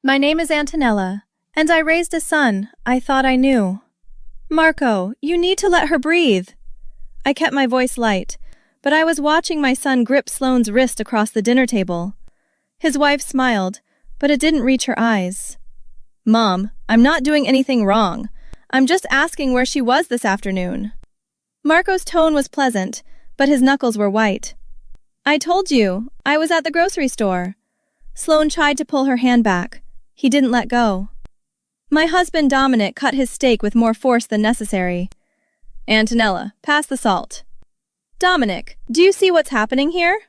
My name is Antonella, and I raised a son I thought I knew. Marco, you need to let her breathe. I kept my voice light, but I was watching my son grip Sloane's wrist across the dinner table. His wife smiled, but it didn't reach her eyes. Mom, I'm not doing anything wrong. I'm just asking where she was this afternoon. Marco's tone was pleasant, but his knuckles were white. I told you, I was at the grocery store. Sloane tried to pull her hand back. He didn't let go. My husband Dominic cut his steak with more force than necessary. Antonella, pass the salt. Dominic, do you see what's happening here?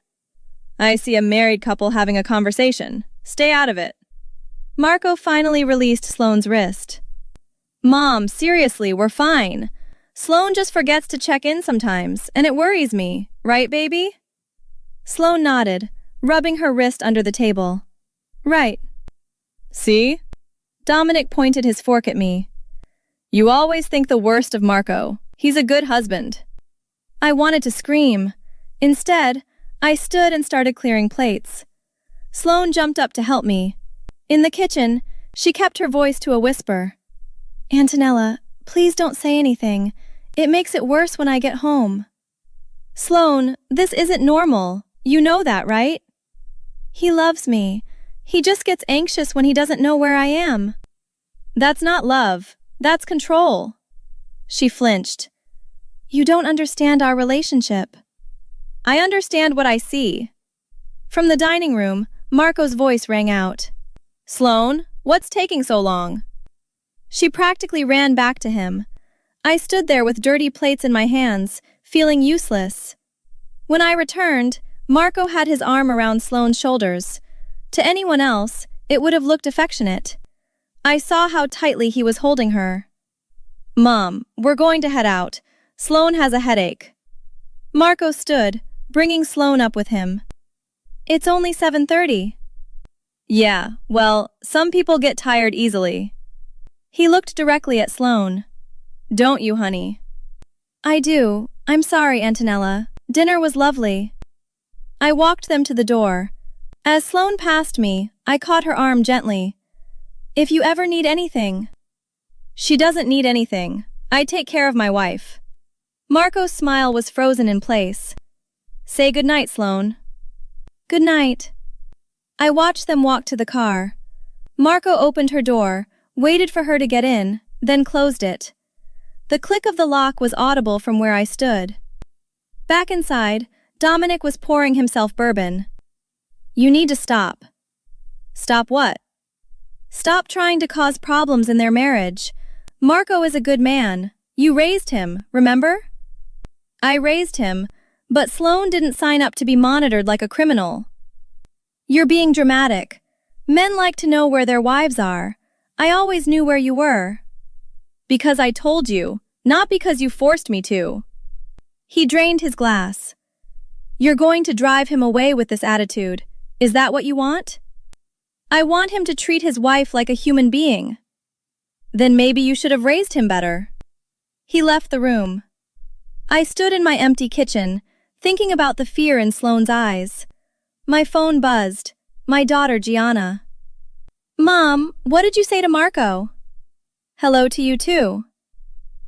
I see a married couple having a conversation. Stay out of it. Marco finally released Sloane's wrist. Mom, seriously, we're fine. Sloane just forgets to check in sometimes, and it worries me. Right, baby? Sloane nodded, rubbing her wrist under the table. Right. See? Dominic pointed his fork at me. You always think the worst of Marco. He's a good husband. I wanted to scream. Instead, I stood and started clearing plates. Sloane jumped up to help me. In the kitchen, she kept her voice to a whisper. Antonella, please don't say anything. It makes it worse when I get home. Sloane, this isn't normal. You know that, right? He loves me. He just gets anxious when he doesn't know where I am. That's not love. That's control. She flinched. You don't understand our relationship. I understand what I see. From the dining room, Marco's voice rang out. Sloane, what's taking so long? She practically ran back to him. I stood there with dirty plates in my hands, feeling useless. When I returned, Marco had his arm around Sloane's shoulders. To anyone else, it would have looked affectionate. I saw how tightly he was holding her. Mom, we're going to head out. Sloane has a headache. Marco stood, bringing Sloane up with him. It's only 7:30. Yeah, well, some people get tired easily. He looked directly at Sloane. Don't you, honey? I do. I'm sorry, Antonella. Dinner was lovely. I walked them to the door. As Sloane passed me, I caught her arm gently. If you ever need anything. She doesn't need anything. I take care of my wife. Marco's smile was frozen in place. Say goodnight, Sloane. Good night. I watched them walk to the car. Marco opened her door, waited for her to get in, then closed it. The click of the lock was audible from where I stood. Back inside, Dominic was pouring himself bourbon. You need to stop. Stop what? Stop trying to cause problems in their marriage. Marco is a good man. You raised him, remember? I raised him, but Sloane didn't sign up to be monitored like a criminal. You're being dramatic. Men like to know where their wives are. I always knew where you were. Because I told you, not because you forced me to. He drained his glass. You're going to drive him away with this attitude. Is that what you want? I want him to treat his wife like a human being. Then maybe you should have raised him better. He left the room. I stood in my empty kitchen, thinking about the fear in Sloane's eyes. My phone buzzed. My daughter, Gianna. Mom, what did you say to Marco? Hello to you too.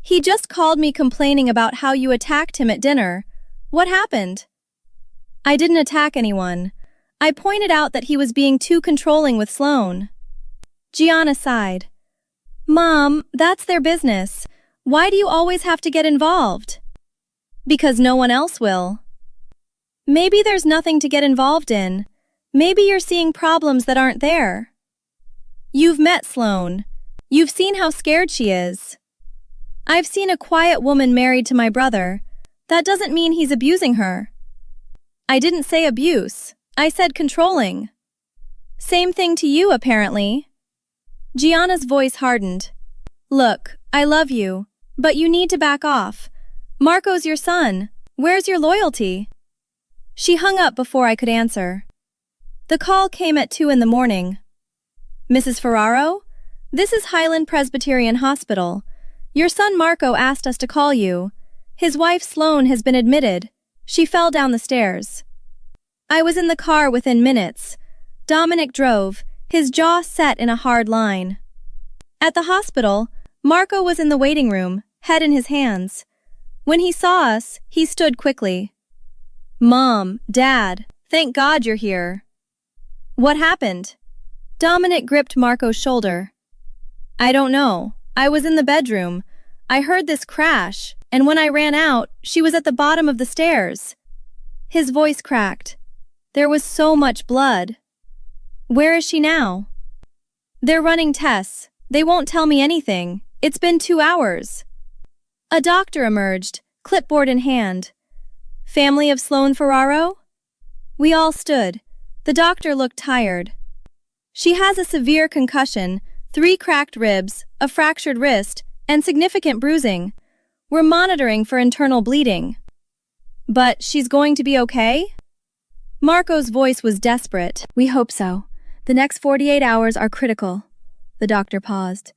He just called me complaining about how you attacked him at dinner. What happened? I didn't attack anyone. I pointed out that he was being too controlling with Sloane. Gianna sighed. Mom, that's their business. Why do you always have to get involved? Because no one else will. Maybe there's nothing to get involved in. Maybe you're seeing problems that aren't there. You've met Sloane. You've seen how scared she is. I've seen a quiet woman married to my brother. That doesn't mean he's abusing her. I didn't say abuse. I said controlling. Same thing to you, apparently. Gianna's voice hardened. Look, I love you, but you need to back off. Marco's your son. Where's your loyalty? She hung up before I could answer. The call came at 2 a.m. Mrs. Ferraro? This is Highland Presbyterian Hospital. Your son Marco asked us to call you. His wife Sloane has been admitted. She fell down the stairs. I was in the car within minutes. Dominic drove. his jaw set in a hard line. At the hospital, Marco was in the waiting room, head in his hands. When he saw us, he stood quickly. "Mom, Dad, thank God you're here." "What happened?" Dominic gripped Marco's shoulder. "I don't know. I was in the bedroom. I heard this crash, and when I ran out, she was at the bottom of the stairs." His voice cracked. There was so much blood. "Where is she now?" "They're running tests. They won't tell me anything. It's been 2 hours." A doctor emerged, clipboard in hand. "Family of Sloane Ferraro?" We all stood. The doctor looked tired. "She has a severe concussion, 3 cracked ribs, a fractured wrist, and significant bruising. We're monitoring for internal bleeding." "But she's going to be okay?" Marco's voice was desperate. "We hope so. The next 48 hours are critical." The doctor paused.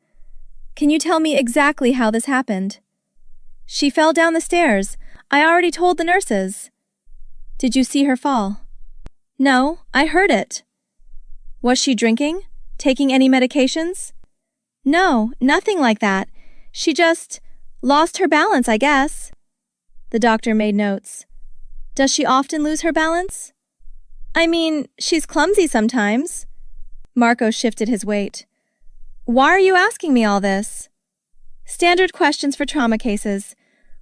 "Can you tell me exactly how this happened?" "She fell down the stairs. I already told the nurses." "Did you see her fall?" "No, I heard it." "Was she drinking? Taking any medications?" "No, nothing like that. She just lost her balance, I guess." The doctor made notes. "Does she often lose her balance?" "I mean, she's clumsy sometimes." Marco shifted his weight. "Why are you asking me all this?" "Standard questions for trauma cases.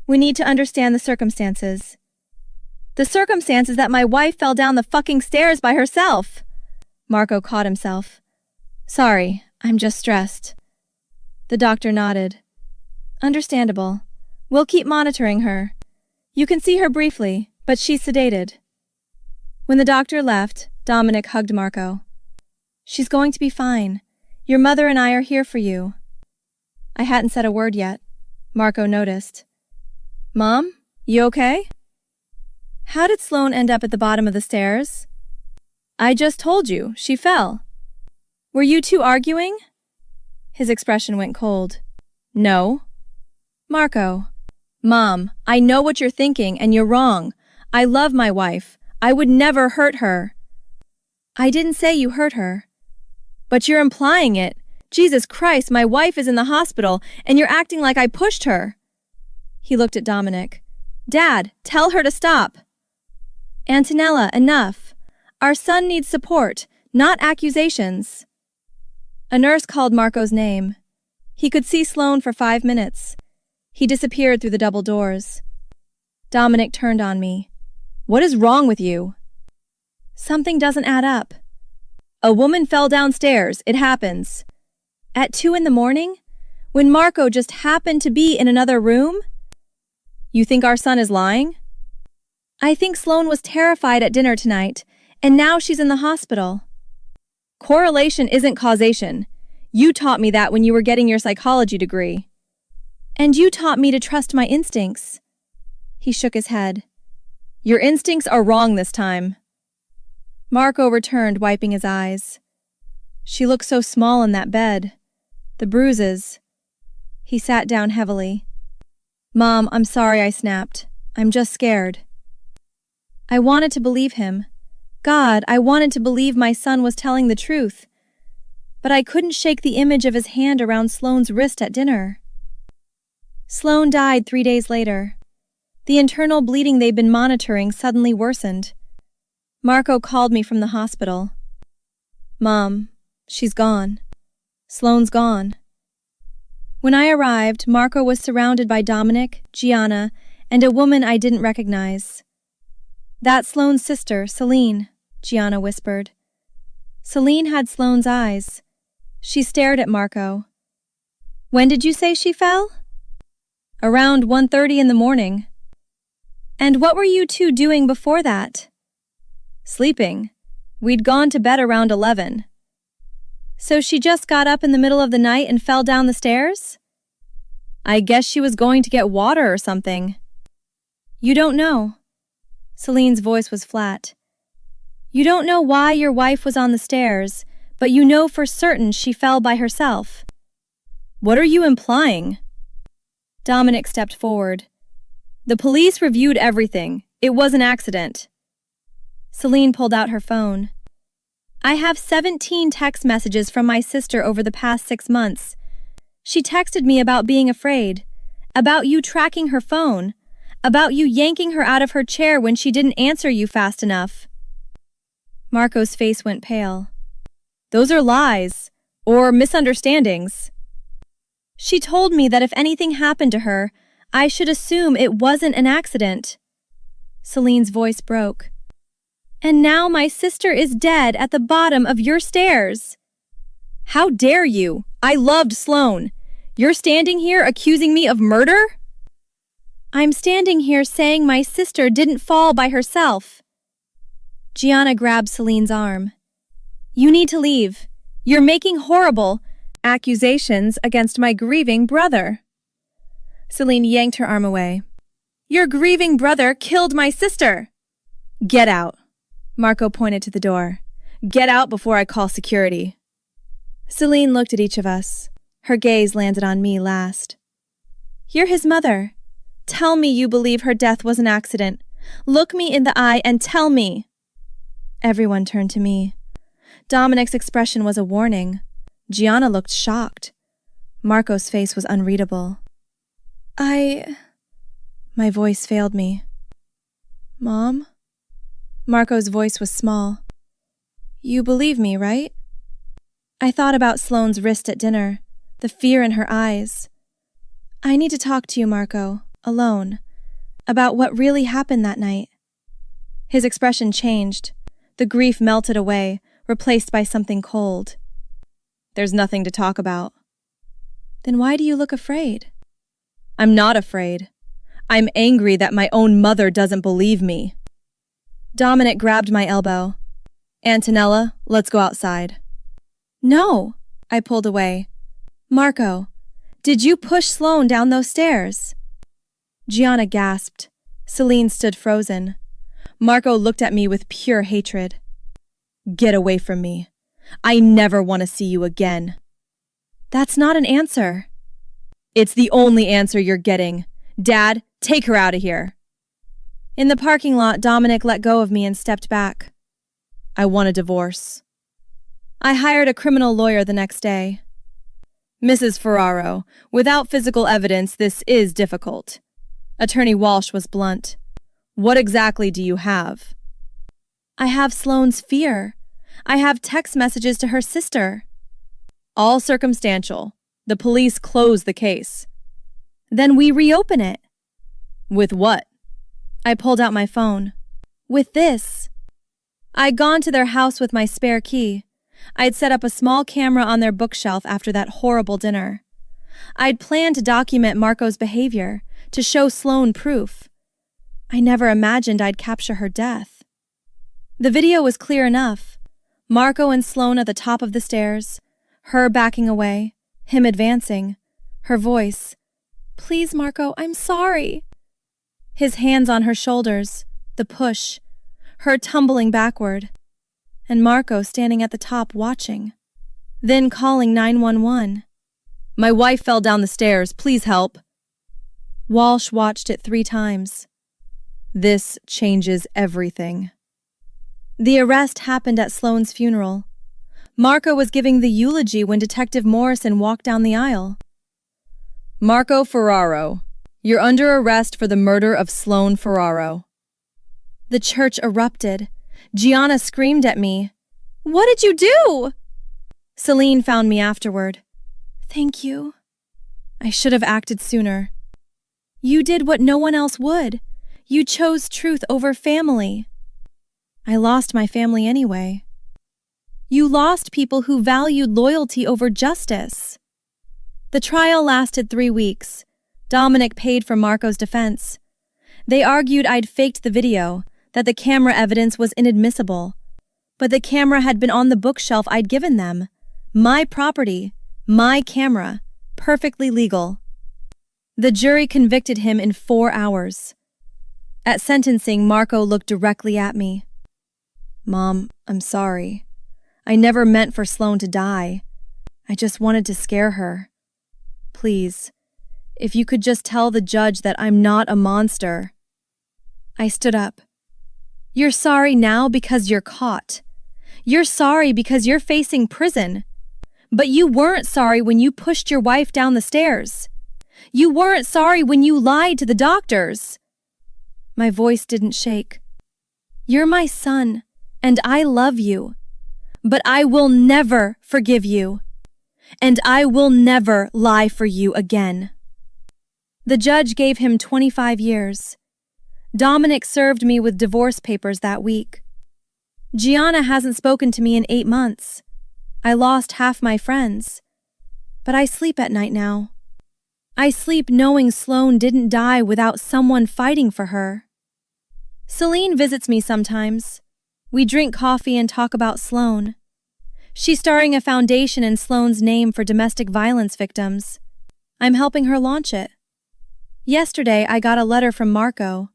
We need to understand the circumstances." "The circumstance is that my wife fell down the fucking stairs by herself." Marco caught himself. "Sorry, I'm just stressed." The doctor nodded. "Understandable. We'll keep monitoring her. You can see her briefly, but she's sedated." When the doctor left, Dominic hugged Marco. "She's going to be fine. Your mother and I are here for you." I hadn't said a word yet. Marco noticed. "Mom, you okay?" "How did Sloane end up at the bottom of the stairs?" "I just told you, she fell." "Were you two arguing?" His expression went cold. "No." "Marco." "Mom, I know what you're thinking and you're wrong. I love my wife. I would never hurt her." "I didn't say you hurt her." "But you're implying it. Jesus Christ, my wife is in the hospital and you're acting like I pushed her." He looked at Dominic. "Dad, tell her to stop." "Antonella, enough. Our son needs support, not accusations." A nurse called Marco's name. He could see Sloane for 5 minutes. He disappeared through the double doors. Dominic turned on me. "What is wrong with you?" "Something doesn't add up." "A woman fell downstairs. It happens." "At 2 in the morning? When Marco just happened to be in another room?" "You think our son is lying?" "I think Sloane was terrified at dinner tonight, and now she's in the hospital." "Correlation isn't causation. You taught me that when you were getting your psychology degree." "And you taught me to trust my instincts." He shook his head. "Your instincts are wrong this time." Marco returned, wiping his eyes. "She looked so small in that bed. The bruises." He sat down heavily. "Mom, I'm sorry I snapped. I'm just scared." I wanted to believe him. God, I wanted to believe my son was telling the truth. But I couldn't shake the image of his hand around Sloane's wrist at dinner. Sloane died 3 days later. The internal bleeding they'd been monitoring suddenly worsened. Marco called me from the hospital. "Mom, she's gone. Sloane's gone." When I arrived, Marco was surrounded by Dominic, Gianna, and a woman I didn't recognize. "That's Sloane's sister, Celine," Gianna whispered. Celine had Sloane's eyes. She stared at Marco. "When did you say she fell?" "Around 1:30 in the morning." "And what were you two doing before that?" "Sleeping. We'd gone to bed around 11. "So she just got up in the middle of the night and fell down the stairs?" "I guess she was going to get water or something." "You don't know." Celine's voice was flat. "You don't know why your wife was on the stairs, but you know for certain she fell by herself." "What are you implying?" Dominic stepped forward. "The police reviewed everything. It was an accident." Celine pulled out her phone. I have 17 text messages from my sister over the past 6 months. She texted me about being afraid, about you tracking her phone, about you yanking her out of her chair when she didn't answer you fast enough. Marco's face went pale. Those are lies, or misunderstandings. She told me that if anything happened to her, I should assume it wasn't an accident. Celine's voice broke. And now my sister is dead at the bottom of your stairs. How dare you? I loved Sloane. You're standing here accusing me of murder? I'm standing here saying my sister didn't fall by herself. Gianna grabbed Celine's arm. You need to leave. You're making horrible accusations against my grieving brother. Celine yanked her arm away. Your grieving brother killed my sister. Get out. Marco pointed to the door. Get out before I call security. Celine looked at each of us. Her gaze landed on me last. You're his mother. Tell me you believe her death was an accident. Look me in the eye and tell me. Everyone turned to me. Dominic's expression was a warning. Gianna looked shocked. Marco's face was unreadable. My voice failed me. Mom? Marco's voice was small. You believe me, right? I thought about Sloane's wrist at dinner, the fear in her eyes. I need to talk to you, Marco, alone, about what really happened that night. His expression changed. The grief melted away, replaced by something cold. There's nothing to talk about. Then why do you look afraid? I'm not afraid. I'm angry that my own mother doesn't believe me. Dominic grabbed my elbow. Antonella, let's go outside. No, I pulled away. Marco, did you push Sloane down those stairs? Gianna gasped. Celine stood frozen. Marco looked at me with pure hatred. Get away from me. I never want to see you again. That's not an answer. It's the only answer you're getting. Dad, take her out of here. In the parking lot, Dominic let go of me and stepped back. I want a divorce. I hired a criminal lawyer the next day. Mrs. Ferraro, without physical evidence, this is difficult. Attorney Walsh was blunt. What exactly do you have? I have Sloane's fear. I have text messages to her sister. All circumstantial. The police close the case. Then we reopen it. With what? I pulled out my phone. With this. I'd gone to their house with my spare key. I'd set up a small camera on their bookshelf after that horrible dinner. I'd planned to document Marco's behavior, to show Sloane proof. I never imagined I'd capture her death. The video was clear enough. Marco and Sloane at the top of the stairs, her backing away, him advancing, her voice. Please, Marco, I'm sorry. His hands on her shoulders, the push, her tumbling backward, and Marco standing at the top watching, then calling 911. My wife fell down the stairs, please help. Walsh watched it 3 times. This changes everything. The arrest happened at Sloane's funeral. Marco was giving the eulogy when Detective Morrison walked down the aisle. Marco Ferraro, you're under arrest for the murder of Sloane Ferraro. The church erupted. Gianna screamed at me. What did you do? Celine found me afterward. Thank you. I should have acted sooner. You did what no one else would. You chose truth over family. I lost my family anyway. You lost people who valued loyalty over justice. The trial lasted 3 weeks. Dominic paid for Marco's defense. They argued I'd faked the video, that the camera evidence was inadmissible. But the camera had been on the bookshelf I'd given them. My property, my camera, perfectly legal. The jury convicted him in 4 hours. At sentencing, Marco looked directly at me. Mom, I'm sorry. I never meant for Sloane to die. I just wanted to scare her. Please, if you could just tell the judge that I'm not a monster. I stood up. You're sorry now because you're caught. You're sorry because you're facing prison. But you weren't sorry when you pushed your wife down the stairs. You weren't sorry when you lied to the doctors. My voice didn't shake. You're my son, and I love you. But I will never forgive you. And I will never lie for you again. The judge gave him 25 years. Dominic served me with divorce papers that week. Gianna hasn't spoken to me in 8 months. I lost half my friends. But I sleep at night now. I sleep knowing Sloane didn't die without someone fighting for her. Celine visits me sometimes. We drink coffee and talk about Sloane. She's starting a foundation in Sloane's name for domestic violence victims. I'm helping her launch it. Yesterday, I got a letter from Marco.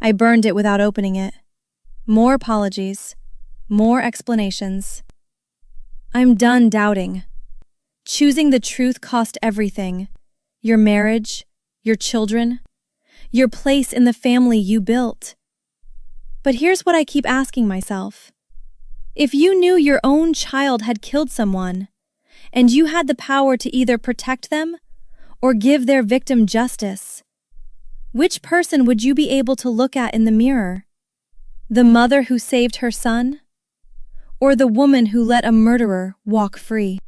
I burned it without opening it. More apologies. More explanations. I'm done doubting. Choosing the truth cost everything. Your marriage, your children, your place in the family you built. But here's what I keep asking myself. If you knew your own child had killed someone, and you had the power to either protect them or give their victim justice, which person would you be able to look at in the mirror? The mother who saved her son? Or the woman who let a murderer walk free?